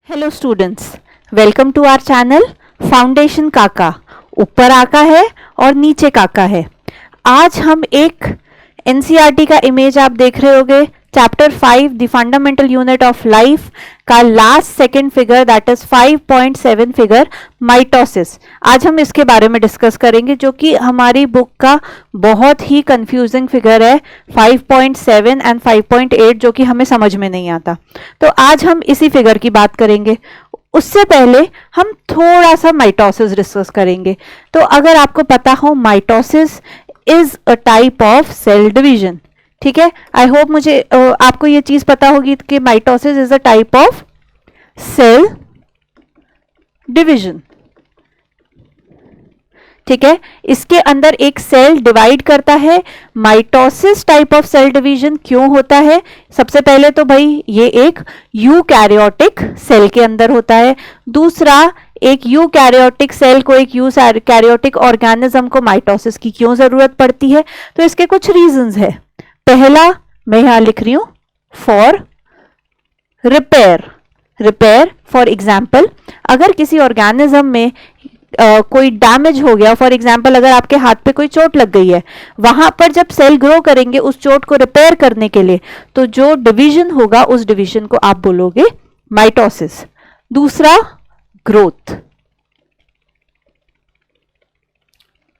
Hello students, welcome to our channel foundation काका। ऊपर आका है और नीचे काका है। आज हम एक एनसीईआरटी का इमेज आप देख रहे होंगे, chapter 5 the fundamental unit of life का last second figure that is 5.7 figure mitosis. आज हम इसके बारे में डिस्कस करेंगे जो कि हमारी बुक का बहुत ही कंफ्यूजिंग फिगर है, 5.7 एंड 5.8, जो कि हमें समझ में नहीं आता। तो आज हम इसी फिगर की बात करेंगे। उससे पहले हम थोड़ा सा माइटोसिस डिस्कस करेंगे। तो अगर आपको पता हो, mitosis is a type of cell division. ठीक है, आई होप मुझे आपको ये चीज पता होगी कि mitosis is a type of cell division. ठीक है, इसके अंदर एक सेल डिवाइड करता है। Mitosis type of cell division क्यों होता है? सबसे पहले तो भाई ये एक यूकैरियोटिक सेल के अंदर होता है। दूसरा, एक यूकैरियोटिक सेल को एक यूकैरियोटिक ऑर्गेनिज्म को माइटोसिस की क्यों जरूरत पड़ती है? तो इसके कुछ रीजंस है। पहला मैं यहां लिख रही हूं, फॉर रिपेयर फॉर एग्जाम्पल, अगर किसी ऑर्गेनिज्म में कोई डैमेज हो गया, फॉर एग्जाम्पल अगर आपके हाथ पे कोई चोट लग गई है, वहां पर जब सेल ग्रो करेंगे उस चोट को रिपेयर करने के लिए, तो जो डिवीजन होगा उस डिवीजन को आप बोलोगे माइटोसिस। दूसरा, ग्रोथ।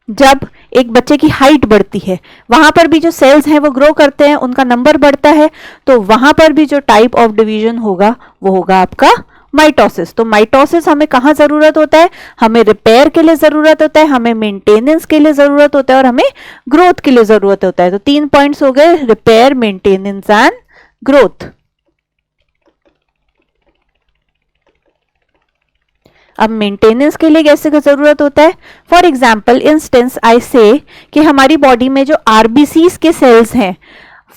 जब एक बच्चे की हाइट बढ़ती है, वहां पर भी जो सेल्स हैं वो ग्रो करते हैं, उनका नंबर बढ़ता है, तो वहां पर भी जो टाइप ऑफ डिवीजन होगा वो होगा आपका माइटोसिस। तो माइटोसिस हमें कहां जरूरत होता है? हमें रिपेयर के लिए जरूरत होता है, हमें मेंटेनेंस के लिए जरूरत होता है और हमें ग्रोथ के लिए जरूरत होता है। तो 3 पॉइंट्स हो गए, रिपेयर, मेंटेनेंस एंड ग्रोथ। अब मेंटेनेंस के लिए कैसे का जरूरत होता है? फॉर एग्जाम्पल इंस्टेंस आई से कि हमारी बॉडी में जो आरबीसी के सेल्स हैं,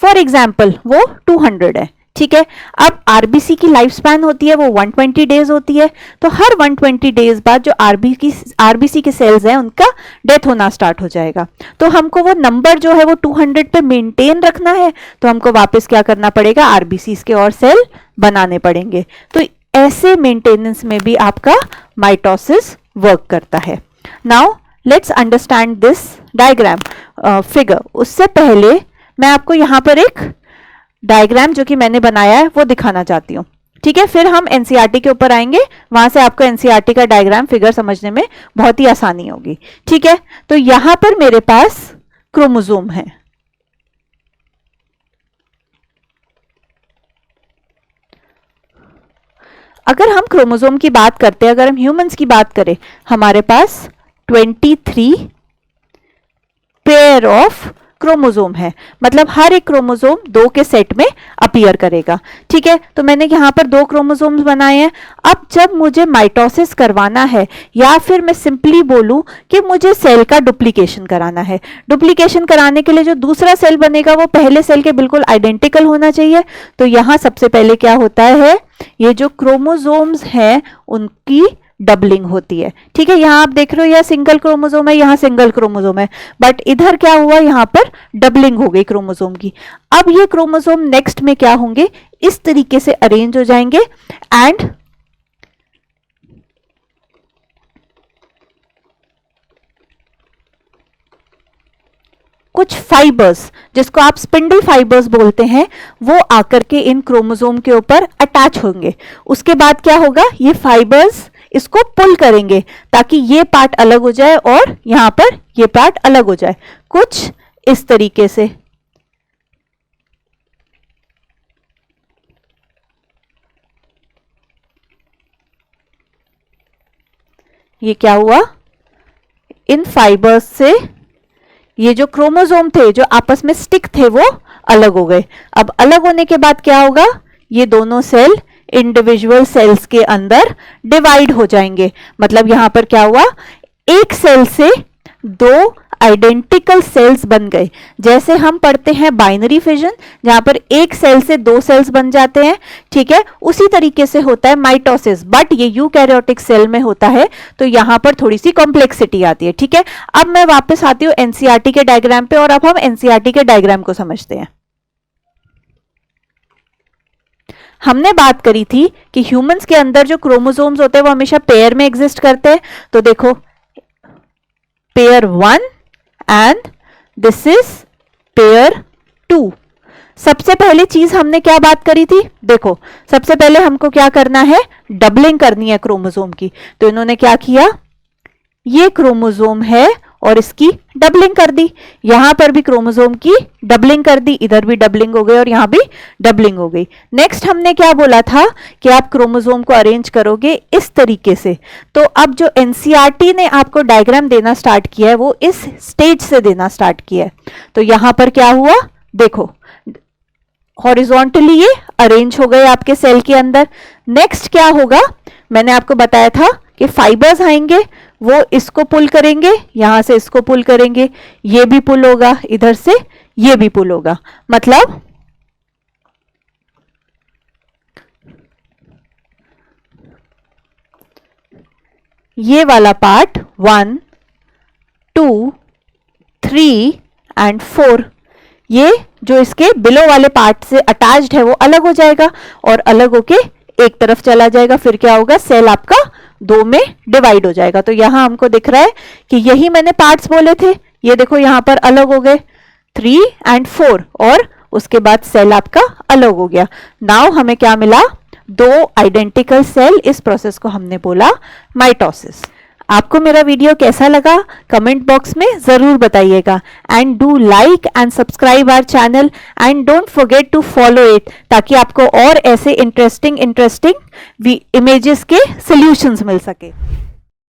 फॉर एग्जाम्पल वो 200 है। ठीक है, अब आरबीसी की लाइफ स्पैन होती है वो 120 डेज होती है। तो हर 120 डेज बाद जो आरबीसी के सेल्स हैं उनका डेथ होना स्टार्ट हो जाएगा। तो हमको वो नंबर जो है वो 200 पे मेंटेन रखना है, तो हमको वापस क्या करना पड़ेगा? आरबीसी के और सेल बनाने पड़ेंगे। तो ऐसे मेंटेनेंस में भी आपका माइटोसिस वर्क करता है। Now let's understand this diagram figure. उससे पहले मैं आपको यहां पर एक डायग्राम जो कि मैंने बनाया है वो दिखाना चाहती हूं। ठीक है, फिर हम एनसीईआरटी के ऊपर आएंगे, वहां से आपको एनसीईआरटी का डायग्राम फिगर समझने में बहुत ही आसानी होगी। ठीक है, तो यहां पर मेरे पास क्रोमोसोम है। अगर हम क्रोमोसोम की बात करते हैं, अगर हम ह्यूमंस की बात करें, हमारे पास 23 पेयर ऑफ क्रोमोसोम है। मतलब हर एक क्रोमोसोम 2 के सेट में अपीयर करेगा। ठीक है, तो मैंने यहां पर 2 क्रोमोसोम्स बनाए हैं। अब जब मुझे माइटोसिस करवाना है, या फिर मैं सिंपली बोलूं कि मुझे सेल का डुप्लीकेशन कराना है, डुप्लीकेशन कराने के लिए जो दूसरा सेल बनेगा वो पहले सेल के बिल्कुल आइडेंटिकल होना चाहिए। तो यहां सबसे पहले क्या होता है, ये जो क्रोमोसोम्स हैं उनकी डबलिंग होती है। ठीक है, यहां आप देख रहे हो यह सिंगल क्रोमोसोम है, यहां सिंगल क्रोमोसोम है, बट इधर क्या हुआ, यहां पर डबलिंग हो गई क्रोमोसोम की। अब ये क्रोमोसोम नेक्स्ट में क्या होंगे, इस तरीके से अरेंज हो जाएंगे एंड कुछ फाइबर्स, जिसको आप स्पिंडल फाइबर्स बोलते हैं, वो आकर के इन क्रोमोसोम के ऊपर अटैच होंगे। उसके बाद क्या होगा, ये फाइबर्स इसको पुल करेंगे ताकि ये पार्ट अलग हो जाए और यहां पर ये पार्ट अलग हो जाए, कुछ इस तरीके से। ये क्या हुआ, इन फाइबर्स से ये जो क्रोमोसोम थे जो आपस में स्टिक थे वो अलग हो गए। अब अलग होने के बाद क्या होगा, ये दोनों सेल इंडिविजुअल सेल्स के अंदर डिवाइड हो जाएंगे। मतलब यहां पर क्या हुआ, एक सेल से 2 आइडेंटिकल सेल्स बन गए। जैसे हम पढ़ते हैं बाइनरी फिजन, जहां पर एक सेल से 2 सेल्स बन जाते हैं। ठीक है, उसी तरीके से होता है माइटोसिस, बट ये यूकैरियोटिक सेल में होता है, तो यहां पर थोड़ी सी कॉम्प्लेक्सिटी आती है। ठीक है, अब मैं वापस आती हूं एनसीईआरटी के डायग्राम पे, और अब हम एनसीईआरटी के डायग्राम को समझते हैं। हमने बात करी थी कि ह्यूमंस के अंदर जो क्रोमोसोम्स होते हैं वो हमेशा पेयर में एग्जिस्ट करते हैं। तो देखो pair 1 and this is pair 2। सबसे पहली चीज हमने क्या बात करी थी, देखो सबसे पहले हमको क्या करना है, डबलिंग करनी है क्रोमोसोम की। तो इन्होंने क्या किया, ये क्रोमोसोम है और इसकी डबलिंग कर दी, यहां पर भी क्रोमोसोम की डबलिंग कर दी, इधर भी डबलिंग हो गई और यहां भी डबलिंग हो गई। नेक्स्ट हमने क्या बोला था कि आप क्रोमोसोम को अरेंज करोगे इस तरीके से। तो अब जो एनसीईआरटी ने आपको डायग्राम देना स्टार्ट किया है वो इस स्टेज से देना स्टार्ट किया है। तो यहां पर क्या हुआ, देखो हॉरिजॉन्टली ये अरेंज हो गए आपके सेल के अंदर। नेक्स्ट क्या होगा, मैंने आपको बताया था कि फाइबर्स आएंगे, वो इसको पुल करेंगे, यहां से इसको पुल करेंगे, ये भी पुल होगा, इधर से ये भी पुल होगा। मतलब ये वाला पार्ट 1, 2, 3 एंड 4, ये जो इसके बिलो वाले पार्ट से अटैच्ड है वो अलग हो जाएगा और अलग होके एक तरफ चला जाएगा। फिर क्या होगा, सेल आपका 2 में डिवाइड हो जाएगा। तो यहां हमको दिख रहा है कि यही मैंने पार्ट्स बोले थे, ये देखो यहां पर अलग हो गए 3 एंड 4 और उसके बाद सेल आपका अलग हो गया। नाउ हमें क्या मिला, 2 आइडेंटिकल सेल। इस प्रोसेस को हमने बोला माइटोसिस। आपको मेरा वीडियो कैसा लगा कमेंट बॉक्स में जरूर बताइएगा and do like and subscribe our channel and don't forget to follow it, ताकि आपको और ऐसे इंटरेस्टिंग इमेजेस के सॉल्यूशंस मिल सके।